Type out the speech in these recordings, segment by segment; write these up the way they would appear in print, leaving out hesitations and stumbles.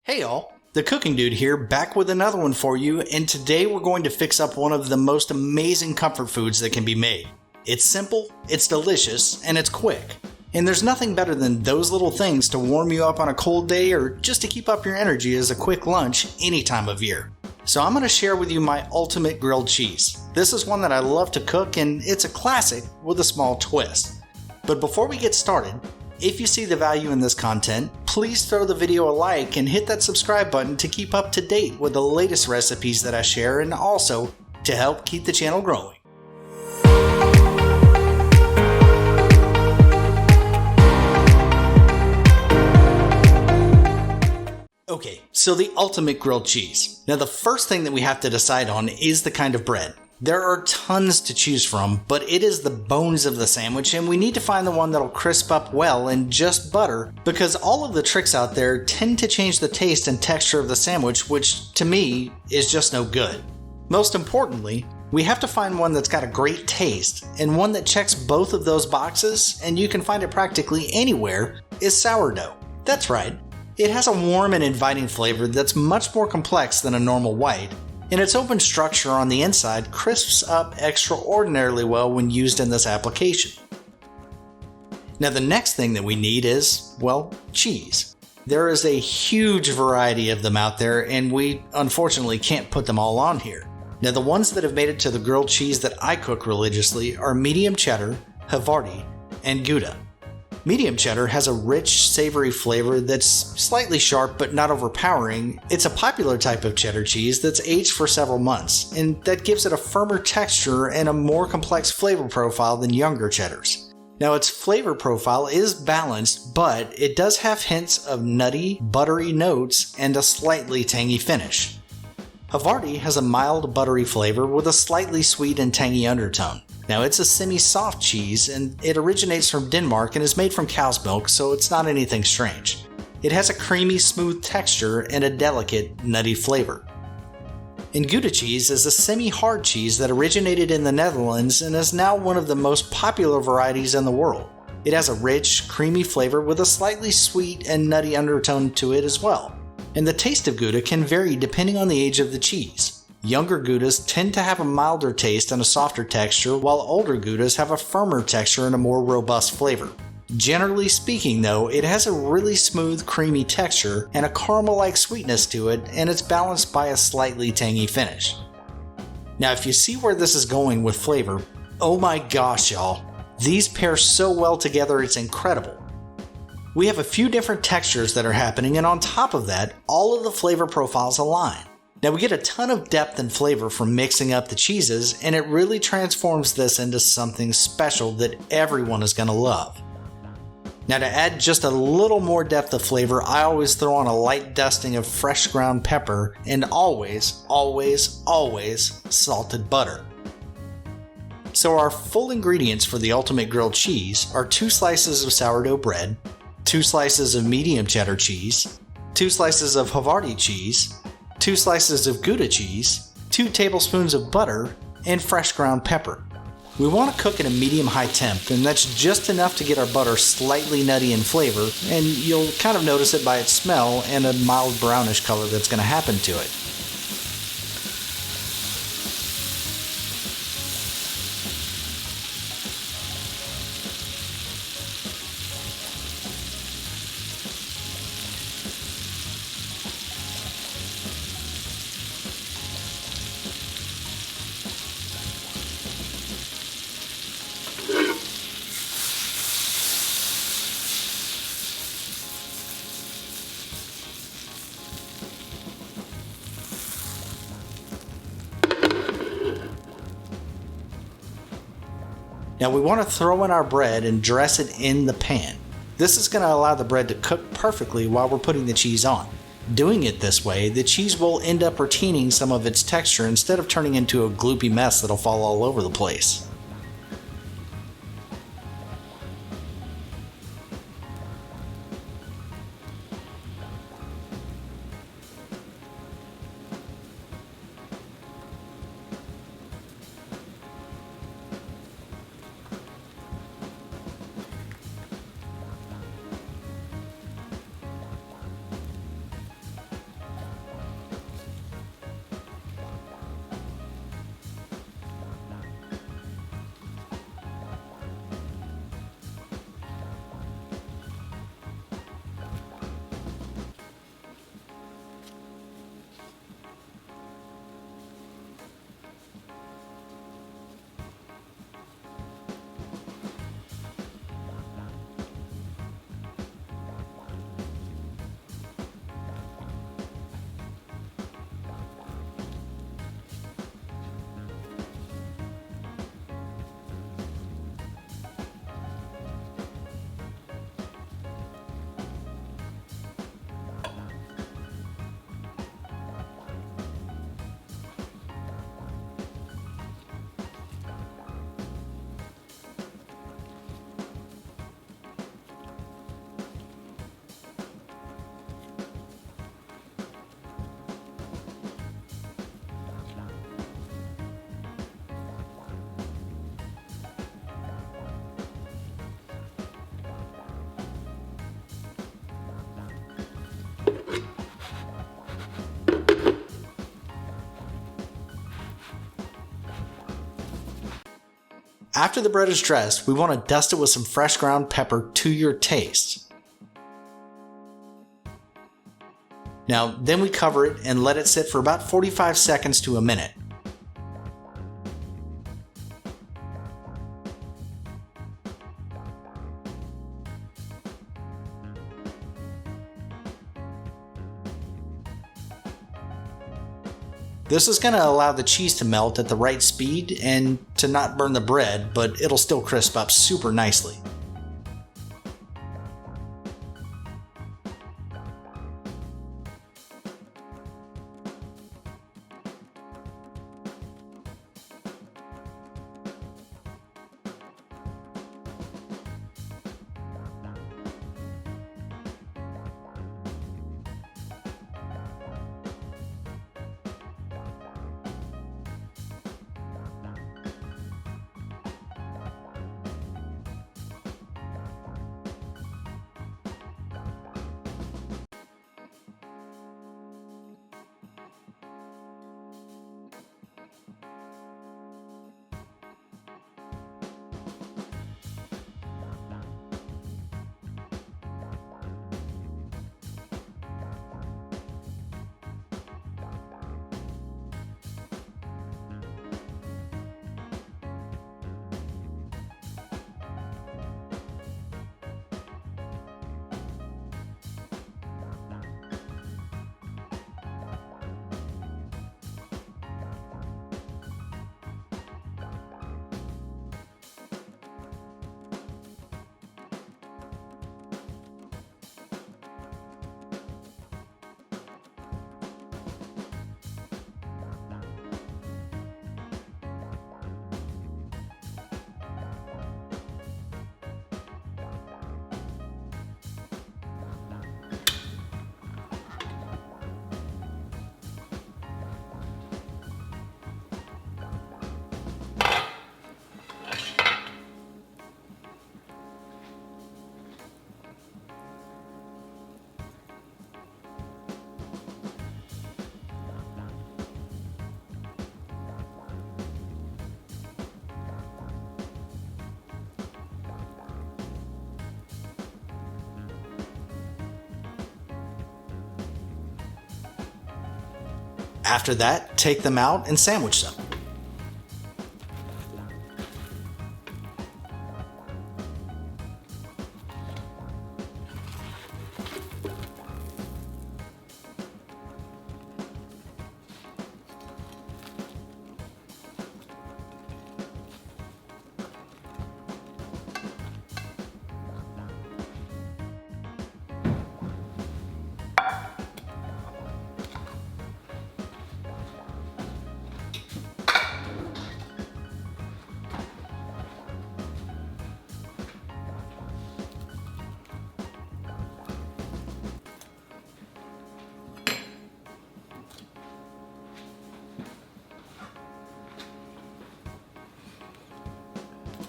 Hey y'all, the Cooking Dude here, back with another one for you, and today we're going to fix up one of the most amazing comfort foods that can be made. It's simple, it's delicious, and it's quick. And there's nothing better than those little things to warm you up on a cold day or just to keep up your energy as a quick lunch any time of year. So I'm going to share with you my ultimate grilled cheese. This is one that I love to cook, and it's a classic with a small twist. But before we get started, if you see the value in this content, please throw the video a like and hit that subscribe button to keep up to date with the latest recipes that I share and also to help keep the channel growing. Okay, so the ultimate grilled cheese. Now the first thing that we have to decide on is the kind of bread. There are tons to choose from, but it is the bones of the sandwich, and we need to find the one that'll crisp up well in just butter, because all of the tricks out there tend to change the taste and texture of the sandwich, which to me is just no good. Most importantly, we have to find one that's got a great taste, and one that checks both of those boxes, and you can find it practically anywhere, is sourdough. That's right. It has a warm and inviting flavor that's much more complex than a normal white, and its open structure on the inside crisps up extraordinarily well when used in this application. Now the next thing that we need is, well, cheese. There is a huge variety of them out there, and we unfortunately can't put them all on here. Now the ones that have made it to the grilled cheese that I cook religiously are medium cheddar, Havarti, and Gouda. Medium cheddar has a rich, savory flavor that's slightly sharp but not overpowering. It's a popular type of cheddar cheese that's aged for several months, and that gives it a firmer texture and a more complex flavor profile than younger cheddars. Now its flavor profile is balanced, but it does have hints of nutty, buttery notes and a slightly tangy finish. Havarti has a mild, buttery flavor with a slightly sweet and tangy undertone. Now it's a semi-soft cheese, and it originates from Denmark and is made from cow's milk, so it's not anything strange. It has a creamy, smooth texture and a delicate, nutty flavor. And Gouda cheese is a semi-hard cheese that originated in the Netherlands and is now one of the most popular varieties in the world. It has a rich, creamy flavor with a slightly sweet and nutty undertone to it as well. And the taste of Gouda can vary depending on the age of the cheese. Younger Goudas tend to have a milder taste and a softer texture, while older Goudas have a firmer texture and a more robust flavor. Generally speaking though, it has a really smooth, creamy texture and a caramel-like sweetness to it, and it's balanced by a slightly tangy finish. Now if you see where this is going with flavor, oh my gosh y'all, these pair so well together it's incredible. We have a few different textures that are happening, and on top of that, all of the flavor profiles align. Now we get a ton of depth and flavor from mixing up the cheeses, and it really transforms this into something special that everyone is going to love. Now to add just a little more depth of flavor, I always throw on a light dusting of fresh ground pepper and always, always, always salted butter. So our full ingredients for the ultimate grilled cheese are 2 slices of sourdough bread, 2 slices of medium cheddar cheese, 2 slices of Havarti cheese, 2 slices of Gouda cheese, 2 tablespoons of butter, and fresh ground pepper. We want to cook at a medium-high temp, and that's just enough to get our butter slightly nutty in flavor, and you'll kind of notice it by its smell and a mild brownish color that's going to happen to it. Now we want to throw in our bread and dress it in the pan. This is going to allow the bread to cook perfectly while we're putting the cheese on. Doing it this way, the cheese will end up retaining some of its texture instead of turning into a gloopy mess that'll fall all over the place. After the bread is dressed, we want to dust it with some fresh ground pepper to your taste. Now, then we cover it and let it sit for about 45 seconds to a minute. This is going to allow the cheese to melt at the right speed and to not burn the bread, but it'll still crisp up super nicely. After that, take them out and sandwich them.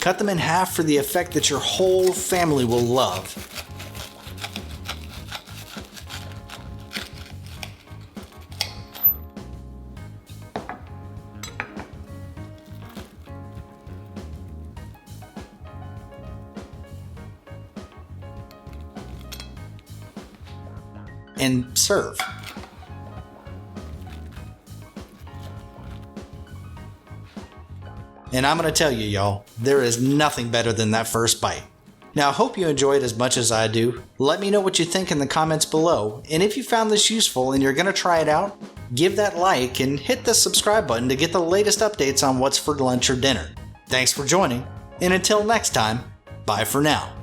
Cut them in half for the effect that your whole family will love. And serve. And I'm going to tell you, y'all, there is nothing better than that first bite. Now, I hope you enjoyed as much as I do. Let me know what you think in the comments below. And if you found this useful and you're going to try it out, give that like and hit the subscribe button to get the latest updates on what's for lunch or dinner. Thanks for joining, and until next time, bye for now.